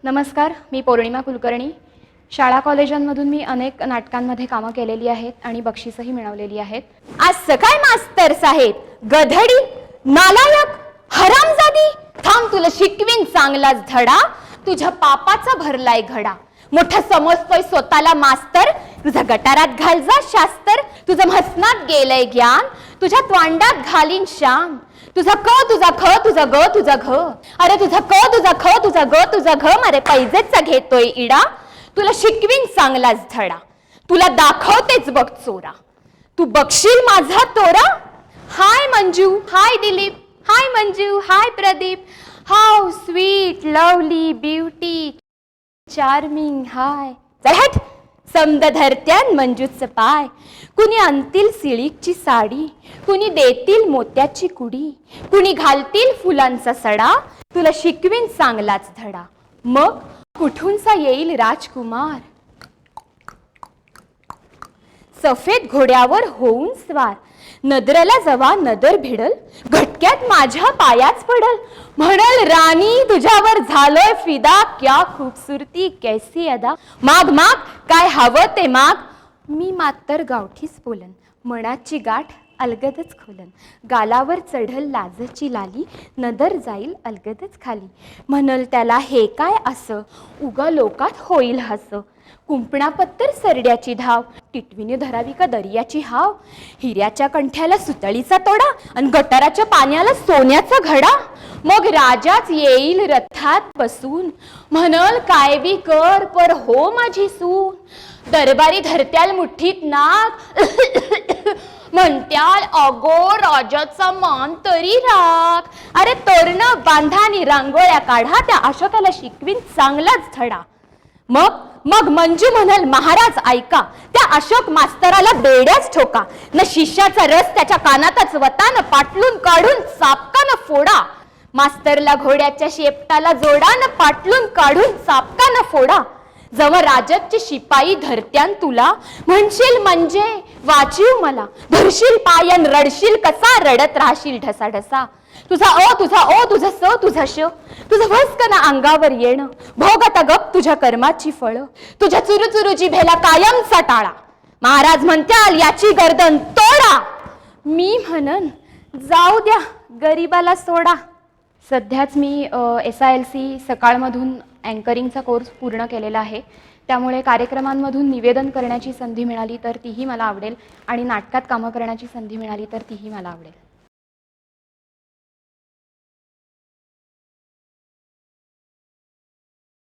नमस्कार, मी पौर्णिमा कुलकर्णी. शाळा कॉलेजांमधून मी अनेक नाटकांमध्ये कामं केलेली आहेत आणि बक्षीसही मिळवलेली आहेत. आज काय मास्तर साहेब, गधडी, नालायक, हरामजादी, थांब तुला शिकवीन चांगलाच धडा. तुझ्या पापाचा भरलाय घडा. मोठा समजतोय स्वतःला मास्तर, तुझा गटारात घाल जा शास्त्र. तुझं म्हसनात गेलंय ज्ञान, तुझ्या त्वांडात घालीन शाम. तुझा क तुझा ख तुझा ग तुझा घ, अरे तुझा क तुझा ख तुझा ग तुझा घ, मारे पैजेचा घेतोय इडा. तुला शिकवीन चांगलाच धडा, तुला दाखवतेच बघ चोरा. तू बघशील माझा तोरा. Hi Manju, hi Dilip, hi Manju, hi Pradeep. How sweet lovely beauty charming. हाय चल हट. समद धरत्यान मंजूचं पाय. कुणी आणतील सिल्कची साडी, कुणी देतील मोत्याची कुडी, कुणी घालतील फुलांचा सडा. तुला शिकवीन चांगलाच धडा. मग कुठूनसा येईल राजकुमार, सफेद घोड्यावर होऊन स्वार. नदरला जवा नदर भिडल, घटक्यात माझ्या पायाच पडल. म्हणल राणी तुझ्यावर झालोय फिदा, क्या खूबसूरती कैसी अदा. माग माग काय हवं ते माग. मी मात्र गावठीच बोलन, मनाची गाठ अलगदच खोलन. गालावर चढल लाजची लाली, नदर जाईल अलगदच खाली. म्हणल त्याला हे काय असं, उगा लोकात होईल हस. कुंपणापत्तर सरड्याची धाव, टिटवीने धरावी का दर्याची हाव. हिऱ्याच्या कंठ्याला सुतळीचा तोडा, आणि गटाराच्या पाण्याला सोन्याचा घडा. मग राजाच येईल रथात बसून, म्हणल काय बी कर पर हो माझी सून. दरबारी धरत्याल मुठीत नाग, म्हणत्याल अगो राजाचा मान तरी राख. अरे तोरण बांधा आणि रांगोळ्या काढा, त्या अशोकाला शिकवीन चांगलाच धडा. मग मग मंजू म्हणल महाराज ऐका, त्या अशोक मास्तराला बेड्याच ठोका. न शिष्याचा रस त्याच्या कानातच वता, न पाटलून काढून चापका न फोडा. मास्तरला घोड्याच्या शेपटाला जोडा, न पाटलून काढून चापका न फोडा. जव राजकचे शिपाई धरत्यान तुला, म्हणशील म्हणजे वाचीव मला. धरशील पायन रडशील कसा, रडत राहशील ढसा ढसा. तुझा तुझा तुझा तुझा श, तुझं वस्कना अंगावर येणं. भोग आता गप तुझ्या कर्माची फळ, तुझ्या चुरुचुरू जिभेला कायमचा टाळा. महाराज म्हणत्याल याची गर्दन तोडा. मी म्हणन जाऊ द्या गरीबाला सोडा. सध्याच मी SILC सकाळमधून अँकरिंगचा कोर्स पूर्ण केलेला आहे. त्यामुळे कार्यक्रमांमधून निवेदन करण्याची संधी मिळाली तर तीही मला आवडेल, आणि नाटकात कामं करण्याची संधी मिळाली तर तीही मला आवडेल.